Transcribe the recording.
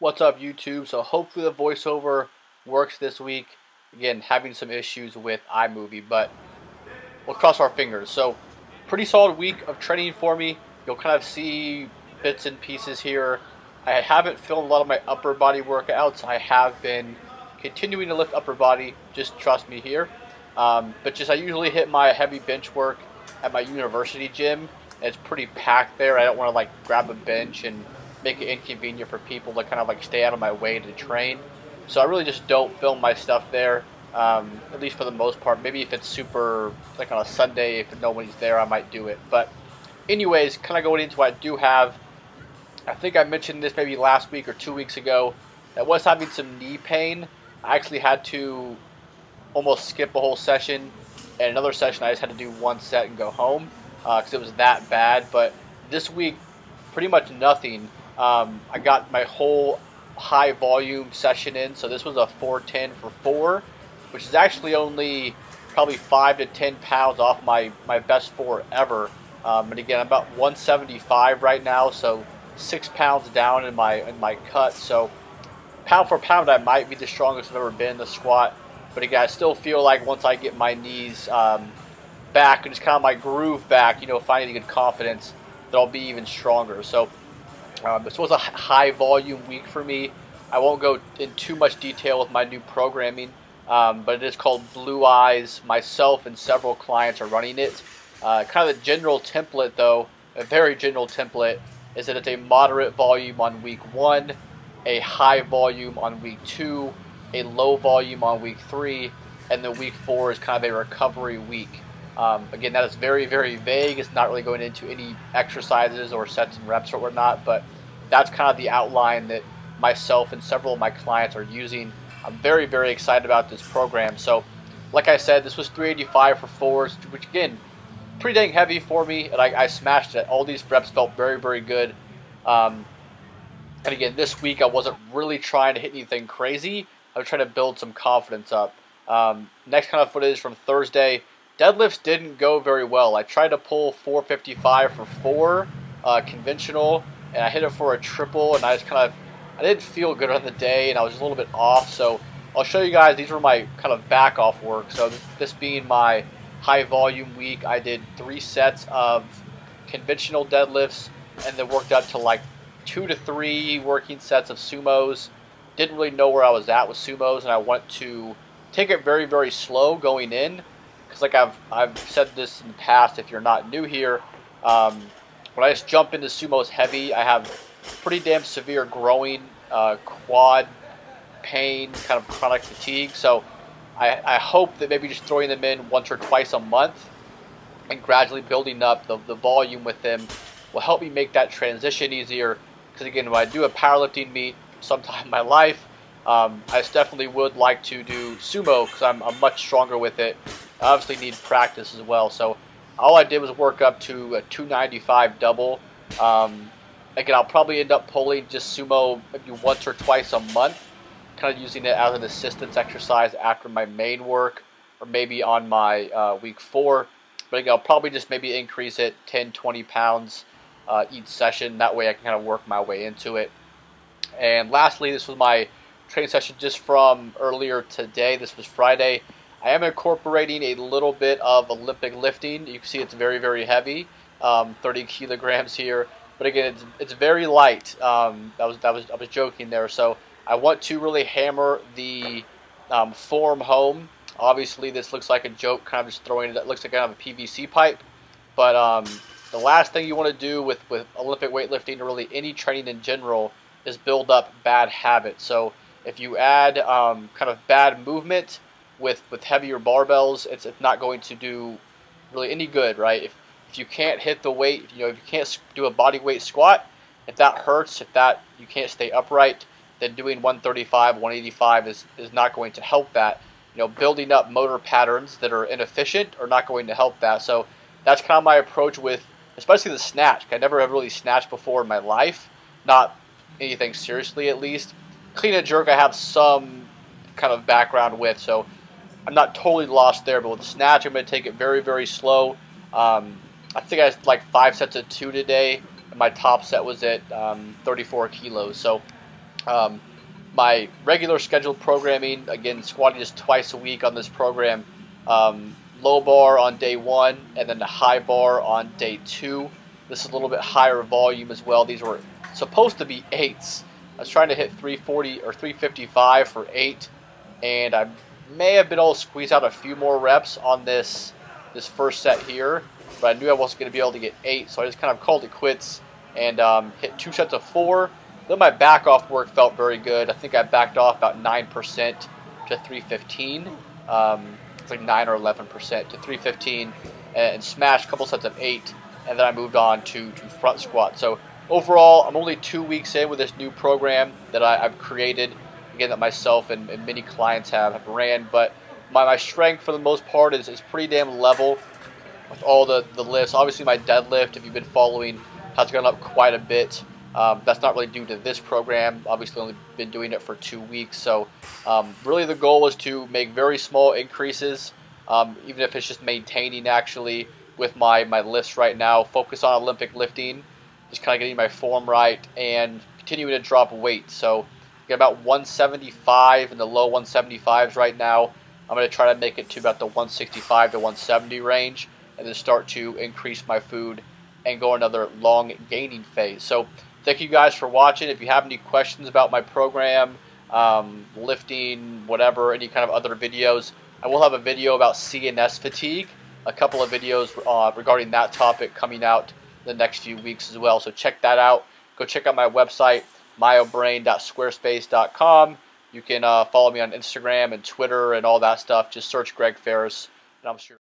What's up, YouTube? So hopefully the voiceover works this week. Again, having some issues with iMovie, but we'll cross our fingers. So pretty solid week of training for me. You'll kind of see bits and pieces here. I haven't filmed a lot of my upper body workouts. I have been continuing to lift upper body. Just trust me here. But I usually hit my heavy bench work at my university gym. It's pretty packed there. I don't want to like grab a bench and make it inconvenient for people to kind of like stay out of my way to train. So I really just don't film my stuff there, at least for the most part. Maybe if it's super, like on a Sunday, if nobody's there, I might do it. But anyways, kind of going into what I do have, I think I mentioned this maybe last week or 2 weeks ago. I was having some knee pain. I actually had to almost skip a whole session, and another session I just had to do one set and go home because it was that bad. But this week, pretty much nothing. I got my whole high volume session in, so this was a 410 for 4, which is actually only probably 5 to 10 pounds off my best 4 ever. And again, I'm about 175 right now, so 6 pounds down in my cut. So pound for pound, I might be the strongest I've ever been in the squat. But again, I still feel like once I get my knees back and just kind of my groove back, finding good confidence, that I'll be even stronger. So this was a high volume week for me. I won't go in too much detail with my new programming, but it is called Blue Eyes. Myself and several clients are running it. Kind of the general template, though, a very general template, is that it's a moderate volume on week 1, a high volume on week 2, a low volume on week 3, and then week 4 is kind of a recovery week. Again, that is very, very vague. It's not really going into any exercises or sets and reps or whatnot, but that's kind of the outline that myself and several of my clients are using. I'm very, very excited about this program. So, like I said, this was 385 for 4s, which again, pretty dang heavy for me, and I smashed it. All these reps felt very, very good. And again, this week I wasn't really trying to hit anything crazy. I was trying to build some confidence up. Next kind of footage from Thursday. Deadlifts didn't go very well. I tried to pull 455 for 4 conventional, and I hit it for a triple, and I didn't feel good on the day, and I was just a little bit off. So I'll show you guys, these were my kind of back off work. So this being my high volume week, I did 3 sets of conventional deadlifts, and then worked up to like 2 to 3 working sets of sumos. Didn't really know where I was at with sumos, and I want to take it very, very slow going in. Because like I've said this in the past, if you're not new here, when I just jump into sumos heavy, I have pretty damn severe growing quad pain, kind of chronic fatigue. So I hope that maybe just throwing them in once or twice a month and gradually building up the volume with them will help me make that transition easier. Because again, when I do a powerlifting meet sometime in my life, I definitely would like to do sumo because I'm much stronger with it. I obviously need practice as well. So all I did was work up to a 295 double. Again, I'll probably end up pulling just sumo maybe once or twice a month, kind of using it as an assistance exercise after my main work, or maybe on my week 4. But again, I'll probably just maybe increase it 10, 20 pounds each session. That way I can kind of work my way into it. And lastly, this was my training session just from earlier today. This was Friday. I am incorporating a little bit of Olympic lifting. You can see it's very, very heavy, 30 kilograms here. But again, it's very light. I was joking there. So I want to really hammer the form home. Obviously, this looks like a joke, kind of just throwing it. It looks like kind of a PVC pipe. But the last thing you want to do with Olympic weightlifting, or really any training in general, is build up bad habits. So if you add kind of bad movement with heavier barbells, it's not going to do really any good, right? If you can't hit the weight, if you can't do a body weight squat, if that hurts, if you can't stay upright, then doing 135, 185 is not going to help that. Building up motor patterns that are inefficient are not going to help that. So that's kind of my approach with, especially the snatch. I never have really snatched before in my life, not anything seriously at least. Clean and jerk I have some kind of background with, so I'm not totally lost there. But with the snatch, I'm going to take it very, very slow. I think I had like 5 sets of 2 today, and my top set was at 34 kilos. So My regular scheduled programming, again, squatting just twice a week on this program. Low bar on day 1 and then the high bar on day 2. This is a little bit higher volume as well. These were supposed to be 8s. I was trying to hit 340 or 355 for 8, and I may have been able to squeeze out a few more reps on this first set here, but I knew I wasn't going to be able to get 8, so I just kind of called it quits and hit 2 sets of 4. Then my back off work felt very good. I think I backed off about 9% to 315. It's like 9 or 11% to 315, and smashed a couple sets of 8, and then I moved on to front squat. So overall, I'm only 2 weeks in with this new program that I've created, again, that myself and many clients have ran, but my strength for the most part is pretty damn level with all the lifts. Obviously my deadlift, if you've been following, has gone up quite a bit. That's not really due to this program. Obviously only been doing it for 2 weeks. So really the goal is to make very small increases, even if it's just maintaining actually with my lifts right now. Focus on Olympic lifting, just kind of getting my form right and continuing to drop weight. So get about 175 in the low 175s right now. I'm going to try to make it to about the 165 to 170 range, and then start to increase my food and go another long gaining phase. So thank you guys for watching. If you have any questions about my program, lifting, whatever, any kind of other videos, I will have a video about CNS fatigue, a couple of videos regarding that topic coming out the next few weeks as well. So check that out. Go check out my website, myobrain.squarespace.com. You can follow me on Instagram and Twitter and all that stuff. Just search Greg Ferris, and I'm sure